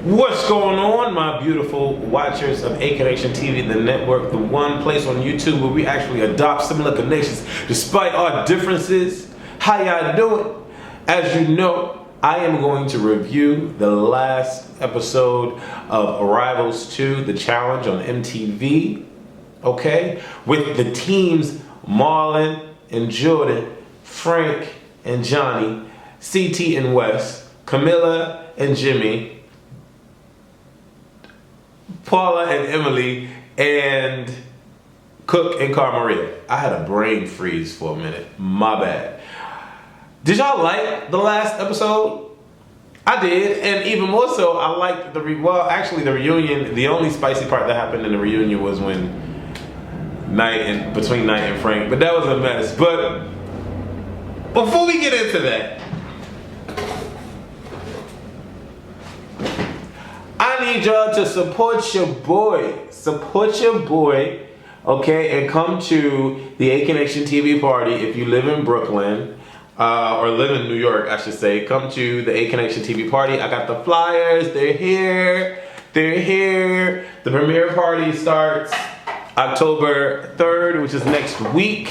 What's going on, my beautiful watchers of Aconnectiontv, the network, the one place on YouTube where we actually adopt similar connections despite our differences? How y'all doing? As you know, I am going to review the last episode of Arrivals 2, The Challenge on MTV, okay? With the teams Marlon and Jordan, Frank and Johnny, CT and Wes, Camilla and Jimmy, Paula and Emily, and Cook and Carmaria. I had a brain freeze for a minute. My bad. Did y'all like the last episode? I did, and even more so, I liked the reunion. The only spicy part that happened in the reunion was when between Knight and Frank, but that was a mess. But before we get into that, I need y'all to support your boy, okay, and come to the Aconnectiontv party if you live in Brooklyn, or live in New York, I should say. Come to the Aconnectiontv party. I got the flyers, they're here. The premiere party starts October 3rd, which is next week,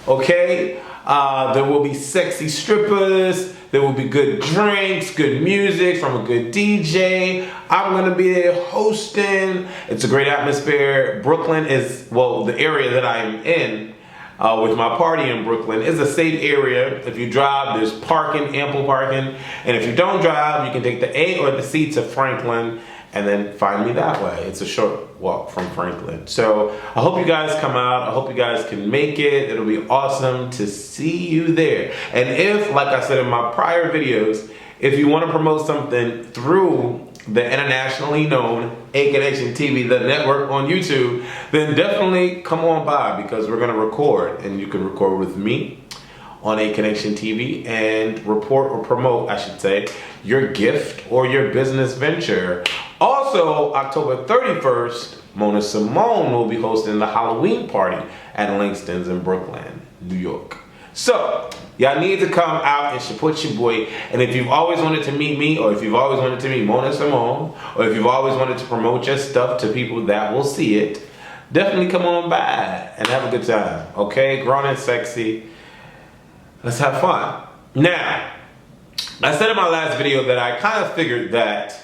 okay? There will be sexy strippers. There will be good drinks, good music from a good DJ. I'm gonna be there hosting. It's a great atmosphere. Brooklyn is, well, the area that I'm in with my party in Brooklyn is a safe area. If you drive, there's parking, ample parking. And if you don't drive, you can take the A or the C to Franklin and then find me that way. It's a short walk from Franklin. So I hope you guys come out. I hope you guys can make it. It'll be awesome to see you there. And if, like I said in my prior videos, if you want to promote something through the internationally known Aconnectiontv, the network on YouTube, then definitely come on by, because we're gonna record, and you can record with me on Aconnectiontv and report or promote, I should say, your gift or your business venture. Also, October 31st, Mona Simone will be hosting the Halloween party at Langston's in Brooklyn, New York. So, y'all need to come out and support your boy. And if you've always wanted to meet me, or if you've always wanted to meet Mona Simone, or if you've always wanted to promote your stuff to people that will see it, definitely come on by and have a good time, okay? Grown and sexy. Let's have fun. Now, I said in my last video that I kind of figured that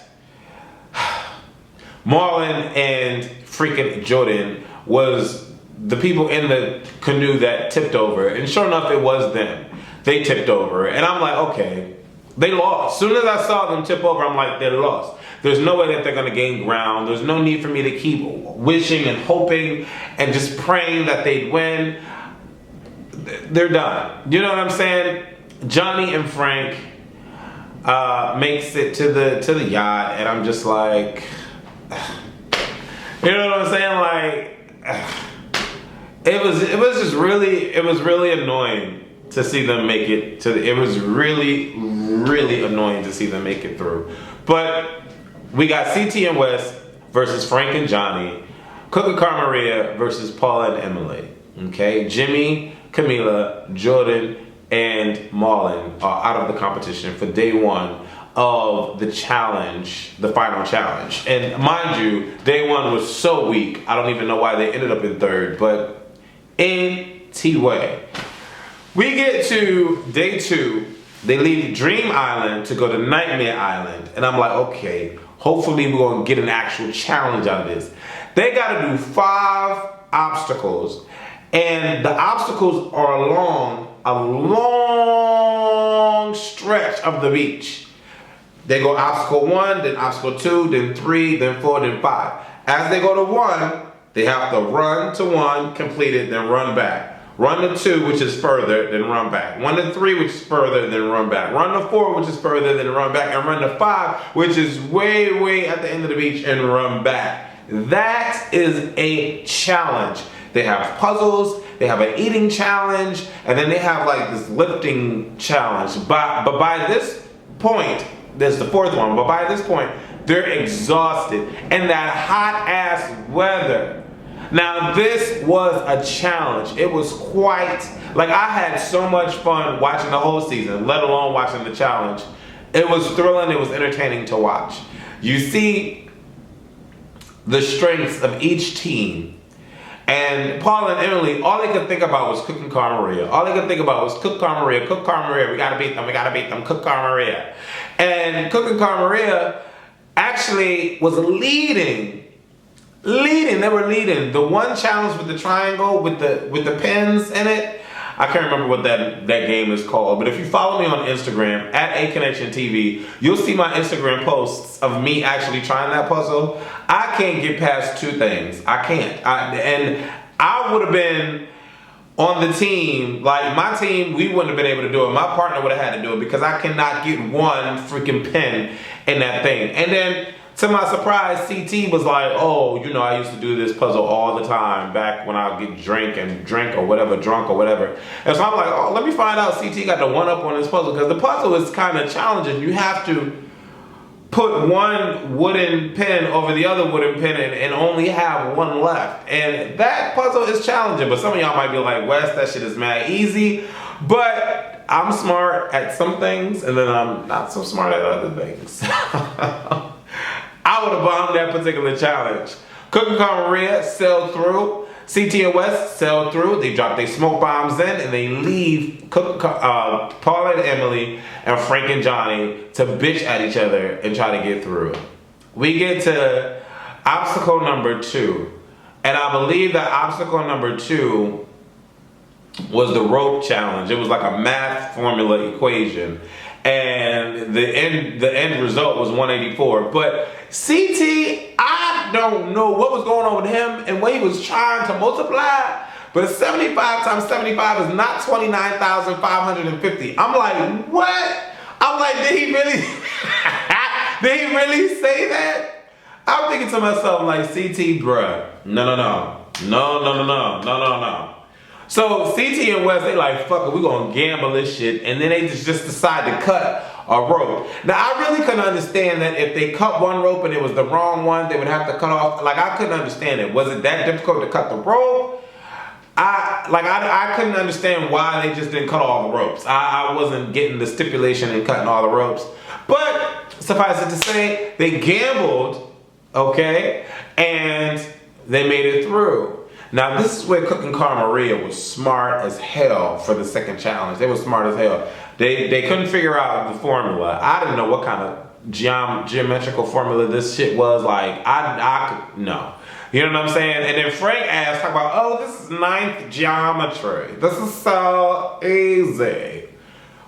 Marlon and freaking Jordan was the people in the canoe that tipped over. And sure enough, it was them. They tipped over. And I'm like, okay, they lost. As soon as I saw them tip over, I'm like, they're lost. There's no way that they're gonna gain ground. There's no need for me to keep wishing and hoping and just praying that they'd win. They're done. You know what I'm saying? Johnny and Frank makes it to the yacht, and I'm just like, you know what I'm saying? Like, it was just really annoying to see them make it to. It was really annoying to see them make it through. But we got CT and Wes versus Frank and Johnny, Cook and Carmaria versus Paula and Emily. Okay, Jimmy, Camila, Jordan, and Marlon are out of the competition for day one of the challenge, the final challenge. And mind you, day one was so weak, I don't even know why they ended up in third, but anyway. We get to day two, they leave Dream Island to go to Nightmare Island, and I'm like, okay, hopefully we're gonna get an actual challenge out of this. They gotta do 5 obstacles, and the obstacles are along a long stretch of the beach. They go obstacle 1, then obstacle 2, then 3, then 4, then 5. As they go to 1, they have to run to 1, complete it, then run back. Run to 2, which is further, then run back. 1 to 3, which is further, then run back. Run to 4, which is further, then run back. And run to 5, which is way at the end of the beach, and run back. That is a challenge. They have puzzles, they have an eating challenge, and then they have like this lifting challenge. But by this point, there's the 4th one, but by this point, they're exhausted. And that hot ass weather. Now this was a challenge. It was quite, like I had so much fun watching the whole season, let alone watching the challenge. It was thrilling, it was entertaining to watch. you see the strengths of each team. And Paul and Emily, all they could think about was cooking Cara Maria. All they could think about was cook Cara Maria, cook Cara Maria. We gotta beat them, cook Cara Maria. And cooking Cara Maria actually was leading. They were leading. The one challenge with the triangle with the pins in it, I can't remember what that game is called, but if you follow me on Instagram at Aconnectiontv, you'll see my Instagram posts of me actually trying that puzzle. I can't get past two things. I can't. And I would have been on the team, like my team, we wouldn't have been able to do it. My partner would have had to do it because I cannot get one freaking pin in that thing. And then to my surprise, CT was like, oh, you know, I used to do this puzzle all the time back when I would get drunk or whatever. And so I'm like, oh, let me find out CT got the one up on this puzzle, because the puzzle is kind of challenging. You have to put one wooden pin over the other wooden pin and only have one left. And that puzzle is challenging, but some of y'all might be like, Wes, that shit is mad easy. But I'm smart at some things, and then I'm not so smart at other things. I would have bombed that particular challenge. Cooking Cara Maria sailed through. CT and West sailed through. They drop their smoke bombs in, and they leave Paula and Emily and Frank and Johnny to bitch at each other and try to get through. We get to obstacle number 2. And I believe that obstacle number 2 was the rope challenge. It was like a math formula equation. And the end result was 184. But CT, I don't know what was going on with him and what he was trying to multiply. But 75 times 75 is not 29,550. I'm like, what? I'm like, did he really did he really say that? I'm thinking to myself, like, CT, bruh, no. So CT and West, they like, fuck it, we gonna gamble this shit, and then they just decide to cut a rope. Now I really couldn't understand that if they cut one rope and it was the wrong one, they would have to cut off. Like, I couldn't understand it. Was it that difficult to cut the rope? I couldn't understand why they just didn't cut all the ropes. I wasn't getting the stipulation in cutting all the ropes. But suffice it to say, they gambled, okay, and they made it through. Now, this is where Cooking Cara Maria was smart as hell for the second challenge. They were smart as hell. They couldn't figure out the formula. I didn't know what kind of geometrical formula this shit was. Like, I could, no. You know what I'm saying? And then Frank asked, talk about, oh, this is 9th geometry. This is so easy.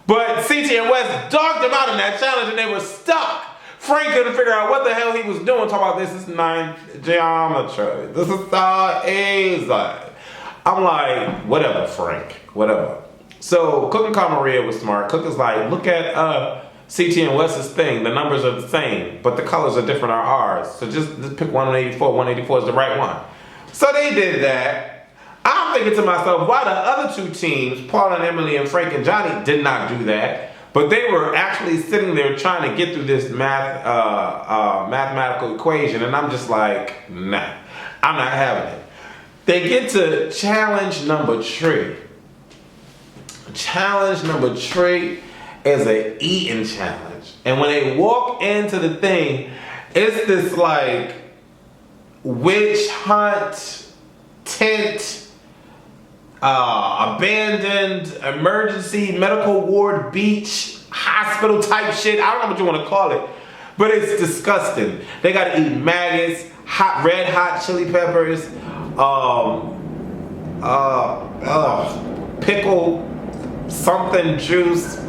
But CT and West dogged them out in that challenge, and they were stuck. Frank couldn't figure out what the hell he was doing, talking about this is 9th geometry. This is so easy. I'm like, whatever, Frank, whatever. So Cooking Cara Maria was smart. Cook is like, look at CT and West's thing. The numbers are the same, but the colors are different on ours. So just pick 184. 184 is the right one. So they did that. I'm thinking to myself, why the other two teams, Paul and Emily and Frank and Johnny, did not do that? But they were actually sitting there trying to get through this mathematical equation, and I'm just like, nah, I'm not having it. They get to challenge number 3. Challenge number 3 is an eating challenge. And when they walk into the thing, it's this like witch hunt, tent, abandoned emergency medical ward beach hospital type shit. I don't know what you want to call it, but it's disgusting. They gotta eat maggots, red hot chili peppers, pickle something juice,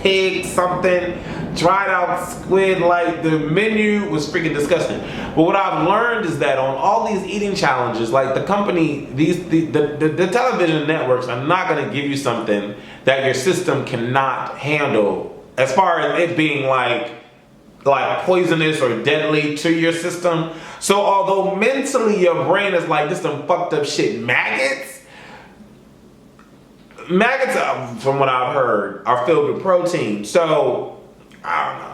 pig something, dried out squid. Like, the menu was freaking disgusting. But what I've learned is that on all these eating challenges, like the company, the television networks are not going to give you something that your system cannot handle, as far as it being like poisonous or deadly to your system. So although mentally your brain is like, this some fucked up shit, maggots, from what I've heard, are filled with protein. So, I don't know.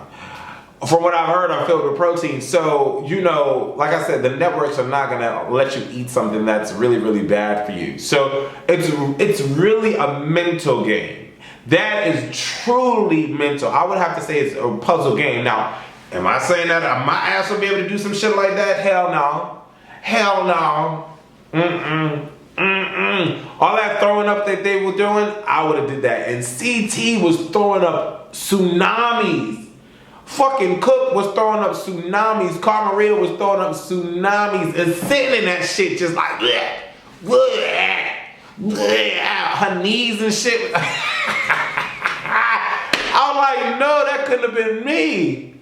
From what I've heard, are filled with protein. So, you know, like I said, the networks are not going to let you eat something that's really, really bad for you. So, it's really a mental game. That is truly mental. I would have to say it's a puzzle game. Now, Am I saying that my ass will be able to do some shit like that? Hell no. Hell no. All that throwing up that they were doing, I would have did that. And CT was throwing up tsunamis. Fucking Cook was throwing up tsunamis. Carmaria was throwing up tsunamis and sitting in that shit just like bleh, bleh, bleh, her knees and shit. I was like, no, that couldn't have been me.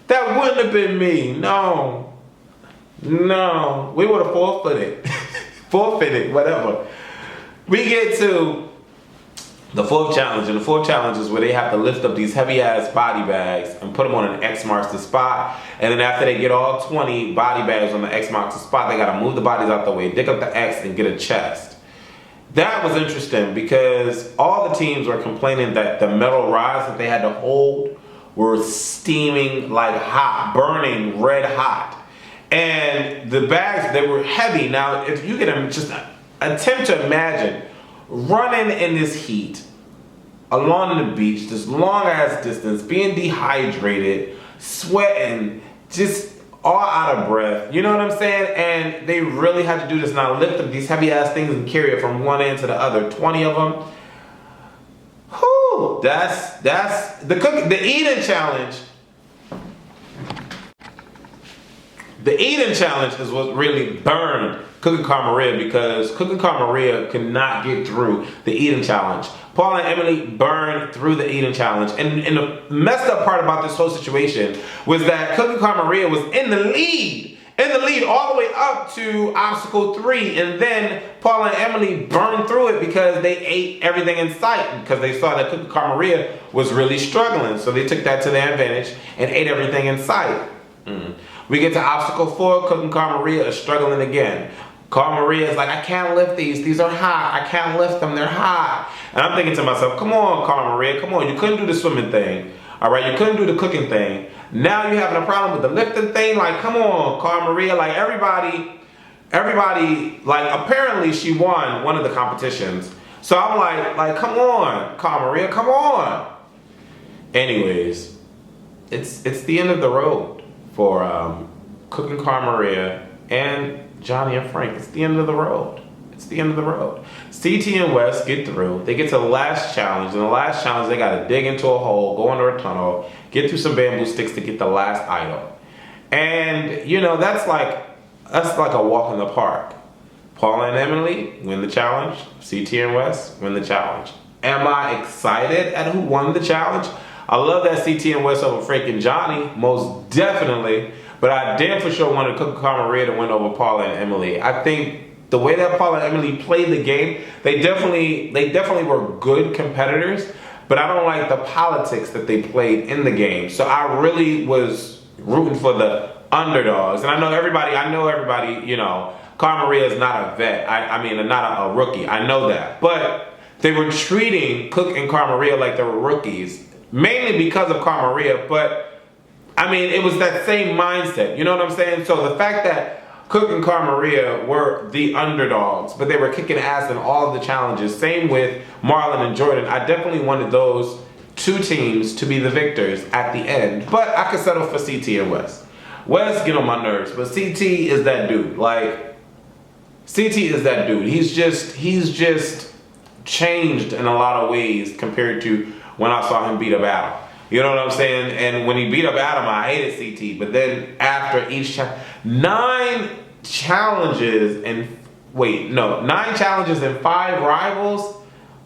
That wouldn't have been me. No. No. We would have forfeited. Forfeited, whatever. We get to the fourth challenge, and the fourth challenge is where they have to lift up these heavy ass body bags and put them on an X marks the spot. And then after they get all 20 body bags on the X marks the spot, they gotta move the bodies out the way, dig up the X, and get a chest. That was interesting because all the teams were complaining that the metal rods that they had to hold were steaming like hot, burning red hot. And the bags, they were heavy. Now, if you can just attempt to imagine running in this heat along the beach, this long ass distance, being dehydrated, sweating, just all out of breath, you know what I'm saying? And they really had to do this now, lift up these heavy ass things and carry it from one end to the other, 20 of them. Whew, that's the eating challenge. The eating challenge is what really burned Cook and Carmaria because Cook and Carmaria could not get through the eating challenge. Paul and Emily burned through the eating challenge. And the messed up part about this whole situation was that Cook and Carmaria was in the lead all the way up to obstacle 3. And then Paul and Emily burned through it because they ate everything in sight because they saw that Cook and Carmaria was really struggling. So they took that to their advantage and ate everything in sight. We get to obstacle 4, Cook and Carmaria are struggling again. Carmaria is like, I can't lift these. These are hot. I can't lift them. They're hot. And I'm thinking to myself, come on, Carmaria, come on. You couldn't do the swimming thing. All right, you couldn't do the cooking thing. Now you're having a problem with the lifting thing. Like, come on, Carmaria. Like, everybody, like, apparently she won one of the competitions. So I'm like, come on, Carmaria, come on. Anyways, it's the end of the road for Cook and Carmaria and Johnny and Frank. It's the end of the road. It's the end of the road. CT and Wes get through. They get to the last challenge. In the last challenge, they got to dig into a hole, go under a tunnel, get through some bamboo sticks to get the last item. And, you know, that's like a walk in the park. Paula and Emily win the challenge. CT and Wes win the challenge. Am I excited at who won the challenge? I love that CT and Wes over Frank and Johnny, most definitely. But I damn for sure wanted Cook and Carmaria to win over Paula and Emily. I think the way that Paula and Emily played the game, they definitely were good competitors, but I don't like the politics that they played in the game. So I really was rooting for the underdogs. And I know everybody, you know, Carmaria is not a vet. I mean, not a rookie. I know that. But they were treating Cook and Carmaria like they were rookies, mainly because of Carmaria, but I mean, it was that same mindset, you know what I'm saying? So the fact that Cook and Carmaria were the underdogs, but they were kicking ass in all of the challenges, same with Marlon and Jordan, I definitely wanted those two teams to be the victors at the end, but I could settle for CT and Wes. Wes get on my nerves, but CT is that dude. Like, CT is that dude. He's just changed in a lot of ways compared to when I saw him beat up Adam. You know what I'm saying? And when he beat up Adam, I hated CT. But then after each 9 challenges and 5 rivals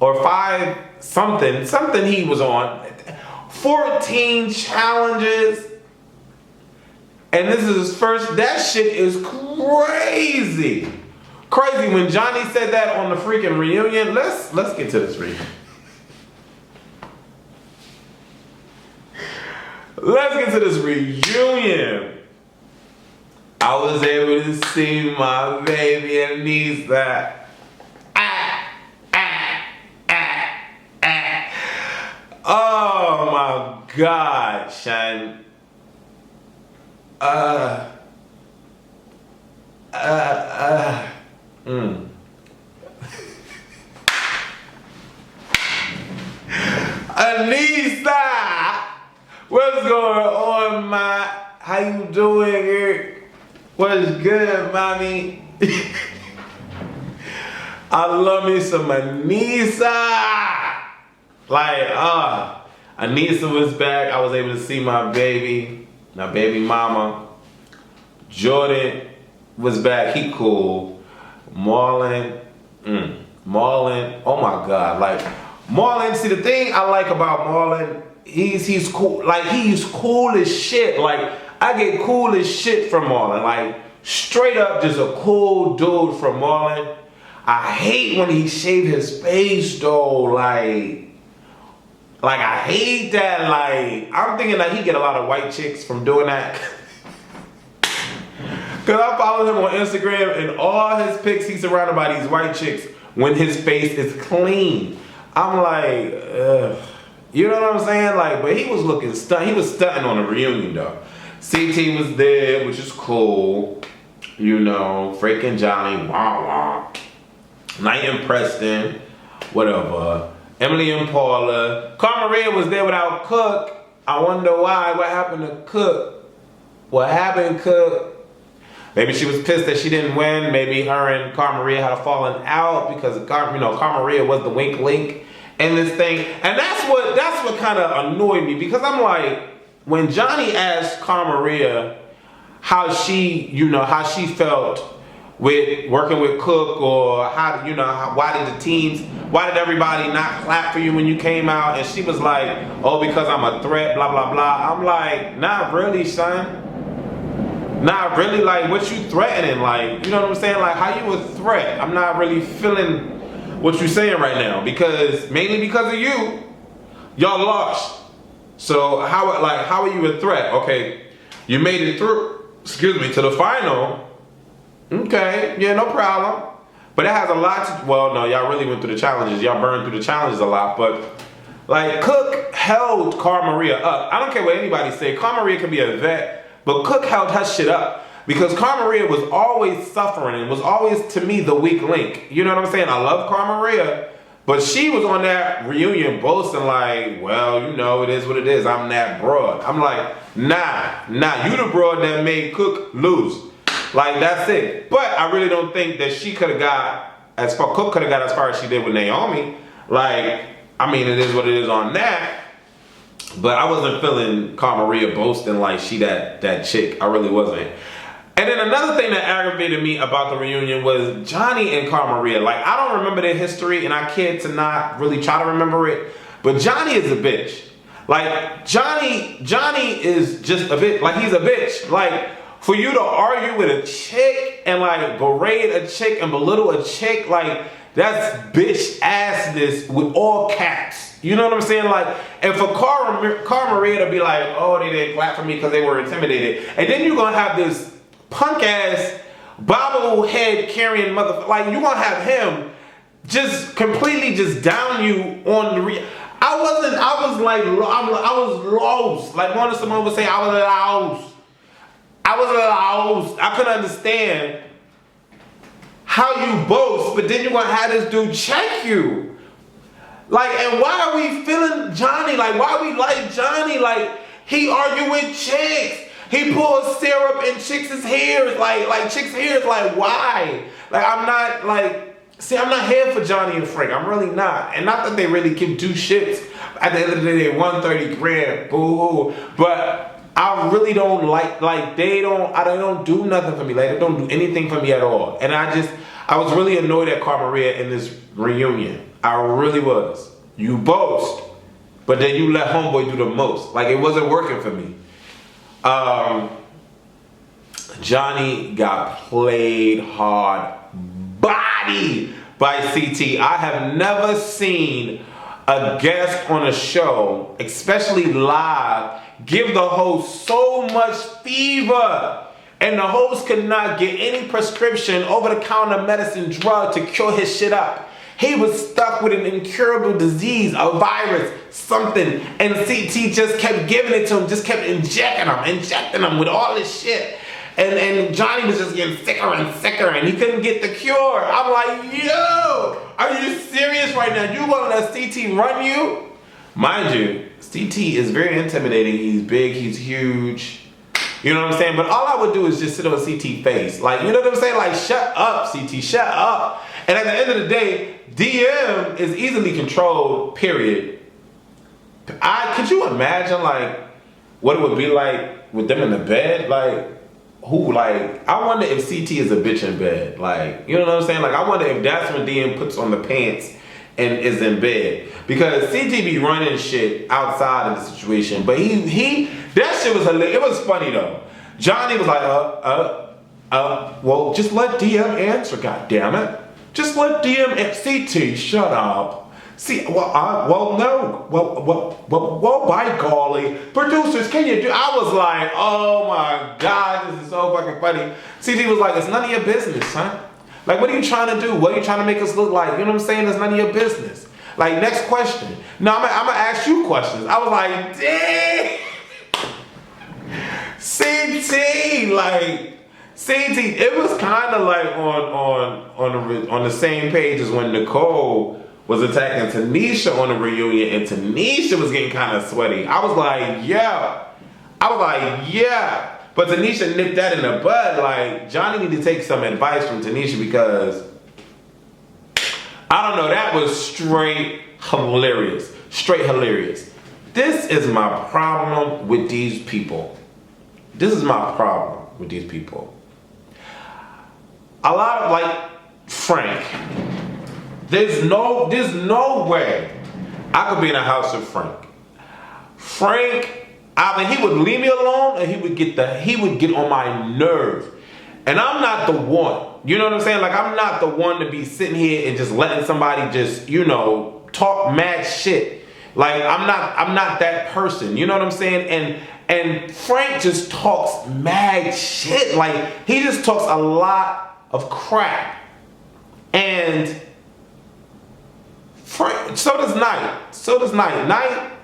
or 5 something he was on. 14 challenges. And this is his first. That shit is crazy. Crazy. When Johnny said that on the freaking reunion, let's get to this reunion. Let's get to this reunion. I was able to see my baby Anissa. Oh my God, Shine. Anissa! What's going on, morning, Ma. How you doing here? What's good, mommy? I love me some Anissa. Like, Anissa was back. I was able to see my baby mama. Jordan was back. He cool. Marlon, Marlon. Oh my God! Like Marlon. See, the thing I like about Marlon, he's cool. Like he's cool as shit. Like I get cool as shit from Marlon. Like straight up, just a cool dude from Marlon. I hate when he shaved his face though. Like I hate that. Like I'm thinking that he get a lot of white chicks from doing that. Cause I follow him on Instagram and all his pics he's surrounded by these white chicks when his face is clean. I'm like, ugh. You know what I'm saying? Like, but he was looking stunned. He was stunting on the reunion though. CT was there, which is cool. You know, freaking Johnny, wah wah. Knight and Preston, whatever. Emily and Paula. Carmaria was there without Cook. I wonder why. What happened to Cook? What happened, Cook? Maybe she was pissed that she didn't win. Maybe her and Carmaria had a falling out because Carmaria was the wink link in this thing. And that's what kind of annoyed me, because I'm like, when Johnny asked Carmaria how she felt with working with Cook, or why did everybody not clap for you when you came out? And she was like, oh, because I'm a threat, blah, blah, blah. I'm like, not really, son. Not really. Like, what you threatening? Like, you know what I'm saying? Like, how you a threat? I'm not really feeling what you're saying right now, mainly because of you. Y'all lost. So how are you a threat? Okay, you made it through, to the final. Okay, yeah, no problem. But it has a lot to, well, no, y'all really went through the challenges. Y'all burned through the challenges a lot, but like Cook held Carmaria up. I don't care what anybody say. Carmaria can be a vet, but Cook held her shit up, because Carmaria was always suffering and was always, to me, the weak link. You know what I'm saying? I love Carmaria, but she was on that reunion boasting like, well, it is what it is. I'm that broad. I'm like, nah, you the broad that made Cook lose. Like, that's it. But I really don't think that Cook could have got as far as she did with Naomi. Like, I mean, it is what it is on that. But I wasn't feeling Carmaria boasting like she that chick. I really wasn't. And then another thing that aggravated me about the reunion was Johnny and Carmaria. Like, I don't remember their history, and I care to not really try to remember it. But Johnny is a bitch. Like, Johnny is just a bitch. Like, he's a bitch. Like, for you to argue with a chick and like berate a chick and belittle a chick, like, that's bitch assness with all caps. You know what I'm saying? Like, and for Carmaria to be like, oh, they didn't clap for me because they were intimidated. And then you're going to have this punk ass bobblehead carrying motherfucker. Like, you're going to have him just completely just down you on the I was lost. Like Mona Simone would say, I was lost. I couldn't understand how you boast, but then you're going to have this dude check you. Like, and why are we feeling Johnny? Like, why we like Johnny? Like, he argue with chicks. He pulls syrup in chicks' hairs. Like chicks' hairs. Like, why? Like, I'm not here for Johnny and Frank. I'm really not. And not that they really can do shit. At the end of the day, 130 grand. Boo-hoo. But I really don't they don't do nothing for me. Like, they don't do anything for me at all. And I was really annoyed at Carmaria in this reunion. I really was. You boast, but then you let homeboy do the most. Like, it wasn't working for me. Johnny got played hard body by CT. I have never seen a guest on a show, especially live, give the host so much fever. And the host could not get any prescription over-the-counter medicine drug to cure his shit up. He was stuck with an incurable disease, a virus, something. And CT just kept giving it to him, just kept injecting him with all this shit. And Johnny was just getting sicker and sicker, and he couldn't get the cure. I'm like, yo, are you serious right now? You gonna let CT run you? Mind you, CT is very intimidating. He's big, he's huge. You know what I'm saying? But all I would do is just sit on CT face. Like, you know what I'm saying? Like, shut up, CT, shut up. And at the end of the day, DM is easily controlled, period. Could you imagine, like, what it would be like with them in the bed? Like, I wonder if CT is a bitch in bed. Like, you know what I'm saying? Like, I wonder if that's when DM puts on the pants and is in bed. Because CT be running shit outside of the situation. But that shit was hilarious. It was funny though. Johnny was like, well, just let DM answer, goddammit. Just let DM CT, shut up. See, no. Well, by golly. Producers, can you do? I was like, oh my God, this is so fucking funny. CT was like, it's none of your business, huh? Like, what are you trying to do? What are you trying to make us look like? You know what I'm saying? It's none of your business. Like, next question. No, I'm gonna ask you questions. I was like, damn. CT, like, CT. It was kind of like on the same page as when Nicole was attacking Tanisha on the reunion, and Tanisha was getting kind of sweaty. I was like, yeah. But Tanisha nipped that in the bud. Like, Johnny need to take some advice from Tanisha because, I don't know, that was straight hilarious. Straight hilarious. This is my problem with these people. A lot of, like, Frank. There's no way I could be in a house with Frank. Frank, I mean, he would leave me alone and he would get on my nerves. And I'm not the one. You know what I'm saying? Like, I'm not the one to be sitting here and just letting somebody just, you know, talk mad shit. Like, I'm not that person. You know what I'm saying? And Frank just talks mad shit. Like, he just talks a lot of crap. And Frank, so does Knight.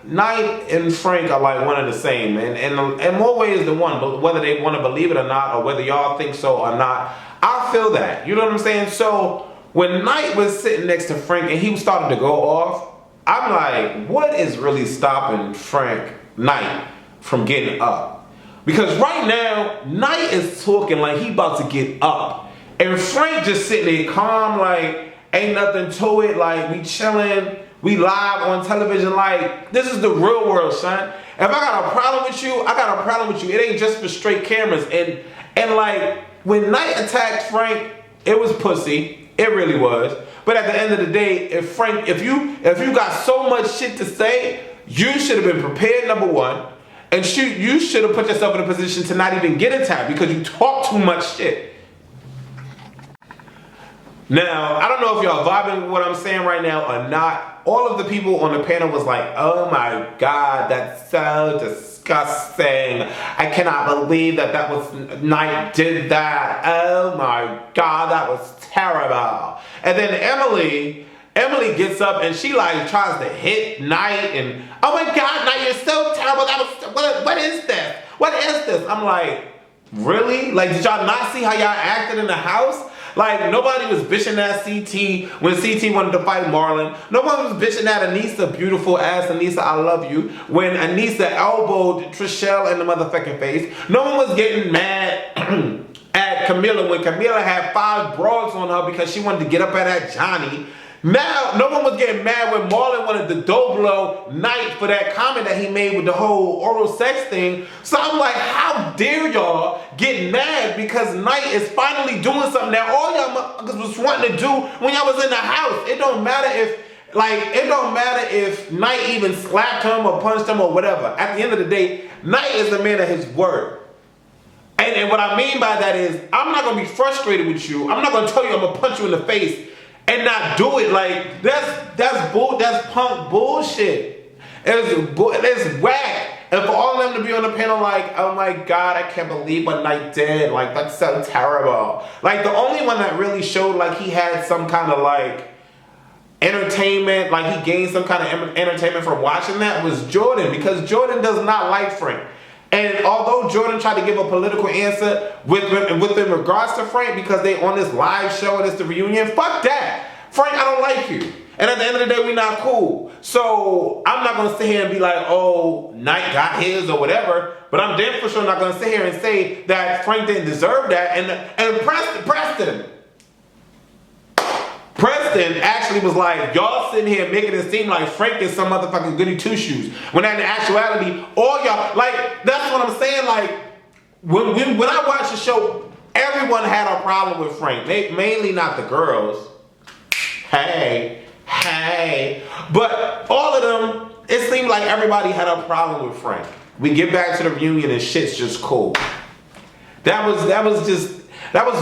Knight and Frank are like one and the same, and in more ways than one. But whether they want to believe it or not, or whether y'all think so or not, I feel that. You know what I'm saying? So when Knight was sitting next to Frank and he started to go off, I'm like, what is really stopping Knight from getting up? Because right now, Knight is talking like he about to get up, and Frank just sitting there calm, like ain't nothing to it, like we chilling. We live on television, like, this is the real world, son. If I got a problem with you, I got a problem with you. It ain't just for straight cameras. And like, when Knight attacked Frank, it was pussy. It really was. But at the end of the day, if you got so much shit to say, you should have been prepared, number one. And you should have put yourself in a position to not even get attacked because you talk too much shit. Now, I don't know if y'all vibing with what I'm saying right now or not. All of the people on the panel was like, oh my God, that's so disgusting. I cannot believe that was Knight did that. Oh my God, that was terrible. And then Emily gets up and she like tries to hit Knight and, oh my God, Knight, you're so terrible. What is this? What is this? I'm like, really? Like, did y'all not see how y'all acted in the house? Like, nobody was bitching at CT when CT wanted to fight Marlon. Nobody was bitching at Anissa, beautiful ass Anissa, I love you, when Anissa elbowed Trishelle in the motherfucking face. No one was getting mad at Camilla when Camilla had 5 broads on her because she wanted to get up at that Johnny. Now, no one was getting mad when Marlon wanted to blow Knight for that comment that he made with the whole oral sex thing. So I'm like, how dare y'all get mad because Knight is finally doing something that all y'all motherfuckers was wanting to do when y'all was in the house. It don't matter if Knight even slapped him or punched him or whatever. At the end of the day, Knight is a man of his word. And what I mean by that is, I'm not gonna be frustrated with you. I'm not gonna tell you I'm gonna punch you in the face and not do it. Like, that's punk bullshit. It's whack. And for all of them to be on the panel like, oh my God, I can't believe what Knight did. Like, that's so terrible. Like, the only one that really showed like he had some kind of like entertainment, like he gained some kind of entertainment from watching that was Jordan, because Jordan does not like Frank. And although Jordan tried to give a political answer in regards to Frank because they on this live show and it's the reunion, fuck that. Frank, I don't like you. And at the end of the day, we're not cool. So I'm not gonna sit here and be like, oh, Knight got his or whatever. But I'm damn for sure not gonna sit here and say that Frank didn't deserve that. And Preston actually was like, y'all sitting here making it seem like Frank is some motherfucking goody two shoes. When in actuality, all y'all, like, that's what I'm saying. Like, when I watched the show, everyone had a problem with Frank. Mainly not the girls. Hey. But all of them, it seemed like everybody had a problem with Frank. We get back to the reunion and shit's just cool. That was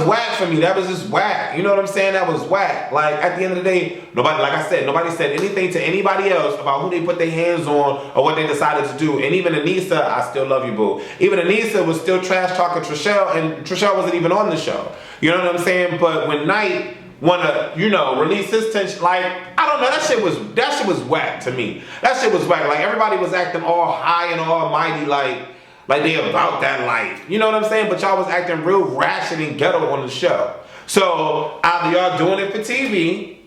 whack for me. That was just whack. You know what I'm saying? That was whack. Like, at the end of the day, nobody said anything to anybody else about who they put their hands on or what they decided to do. And even Anissa, I still love you, boo. Even Anissa was still trash talking Trishelle, and Trishelle wasn't even on the show. You know what I'm saying? But when Knight wanna, release his tension, like, I don't know, that shit was whack to me. That shit was whack. Like, everybody was acting all high and almighty, like they about that life. You know what I'm saying? But y'all was acting real ratchet and ghetto on the show. So either y'all doing it for TV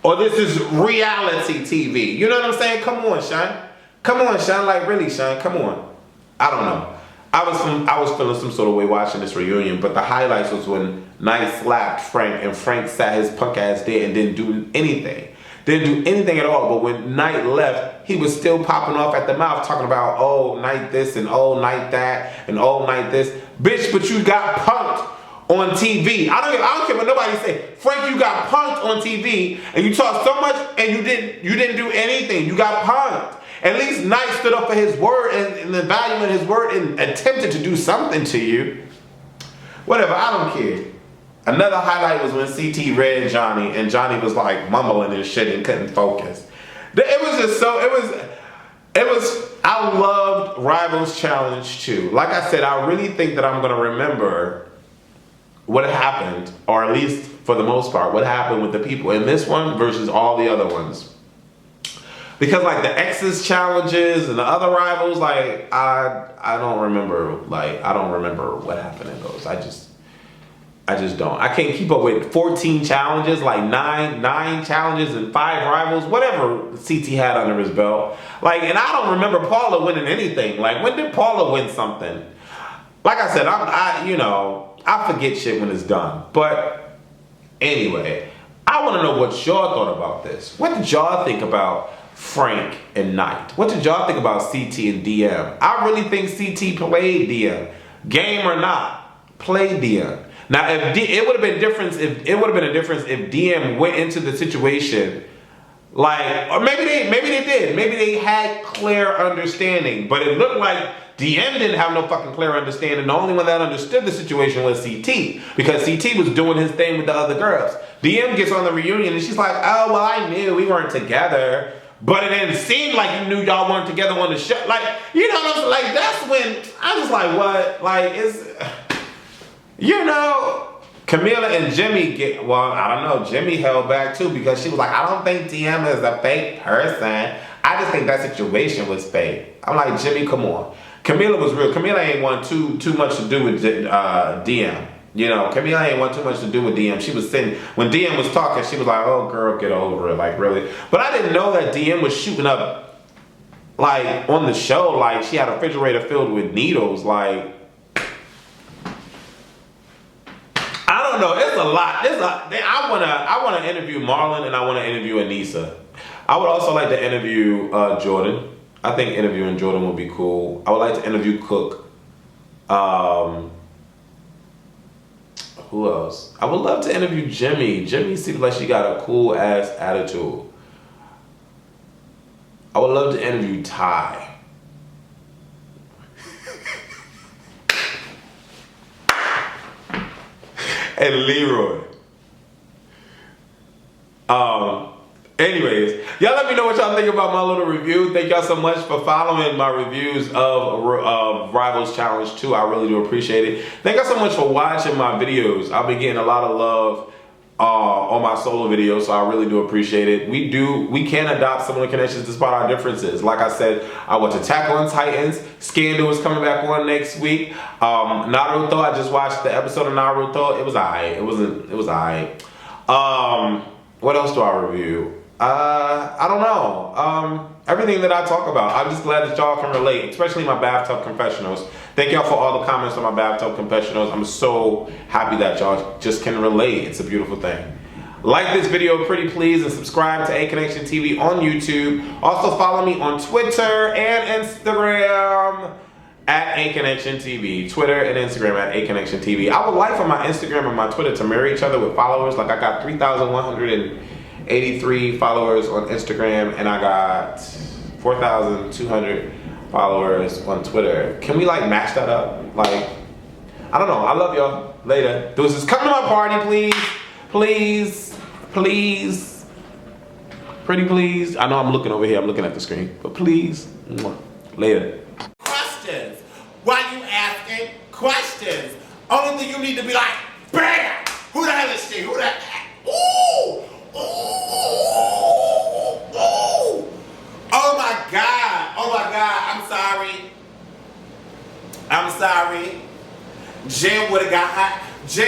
or this is reality TV. You know what I'm saying? Come on, Sean. Come on, Sean. Like, really, Sean. Come on. I don't know. I was feeling some sort of way watching this reunion, but the highlights was when Knight slapped Frank and Frank sat his punk ass there and didn't do anything. Didn't do anything at all. But when Knight left, he was still popping off at the mouth talking about, oh, Knight this and oh, Knight that and oh, Knight this. Bitch, but you got punked on TV. I don't care what nobody say. Frank, you got punked on TV and you talked so much and you didn't do anything. You got punked. At least Knight stood up for his word and the value in his word and attempted to do something to you. Whatever, I don't care. Another highlight was when CT read Johnny and Johnny was like mumbling and shit and couldn't focus. It was just so, I loved Rivals Challenge 2. Like I said, I really think that I'm going to remember what happened, or at least for the most part, what happened with the people in this one versus all the other ones. Because like the X's challenges and the other rivals, like I don't remember what happened in those. I just don't. I can't keep up with 14 challenges, like nine challenges and 5 rivals, whatever CT had under his belt. Like, and I don't remember Paula winning anything. Like, when did Paula win something? Like I said, I forget shit when it's done. But anyway, I want to know what y'all thought about this. What did y'all think about Frank and Knight? What did y'all think about CT and DM? I really think CT played DM. Game or not, played DM. Now, it would have been a difference if DM went into the situation like, or maybe they did. Maybe they had clear understanding, but it looked like DM didn't have no fucking clear understanding. The only one that understood the situation was CT, because CT was doing his thing with the other girls. DM gets on the reunion and she's like, oh, well, I knew we weren't together, but it didn't seem like you knew y'all weren't together on the show. Like, you know what I'm saying? Like, that's when I was like, what? Like, Camila and Jimmy I don't know, Jimmy held back too, because she was like, I don't think DM is a fake person. I just think that situation was fake. I'm like, Jimmy, come on. Camila was real. Camila ain't want too much to do with DM. You know, Camila ain't want too much to do with DM. She was sitting, when DM was talking, she was like, oh girl, get over it, like really. But I didn't know that DM was shooting up, like, on the show, like she had a refrigerator filled with needles, like, I don't know, it's a lot. I want to interview Marlon and I want to interview Anissa. I would also like to interview Jordan. I think interviewing Jordan would be cool. I would like to interview Cook. Who else? I would love to interview Jimmy. Jimmy seems like she got a cool ass attitude. I would love to interview Ty. And Leroy. Anyways, y'all let me know what y'all think about my little review. Thank y'all so much for following my reviews of Rivals Challenge 2. I really do appreciate it. Thank y'all so much for watching my videos. I've been getting a lot of love on my solo videos, so I really do appreciate it. We can adopt similar connections despite our differences. Like I said, I went to Attack on Titans. Scandal is coming back on next week. Naruto, I just watched the episode of Naruto. It was alright. It was alright. What else do I review? I don't know. Everything that I talk about, I'm just glad that y'all can relate, especially my bathtub confessionals. Thank y'all for all the comments on my bathtub confessionals. I'm so happy that y'all just can relate. It's a beautiful thing. Like this video, pretty please, and subscribe to A-Connection TV on YouTube. Also follow me on Twitter and Instagram at A-Connection-TV. Twitter and Instagram at A-Connection-TV. I would like for my Instagram and my Twitter to marry each other with followers. Like I got 3,183 followers on Instagram and I got 4,200 followers on Twitter. Can we like match that up? Like, I don't know. I love y'all. Later. Deuces. Come to my party, please. Please. Please. Pretty please. I know I'm looking over here. I'm looking at the screen. But please. Later. Questions. Why you asking questions? Only thing you need to be like, bam! Who the hell is she? Who the Ooh! Ooh! Ooh! Oh my God! Oh my God! I'm sorry. Jen would have got hot. Jen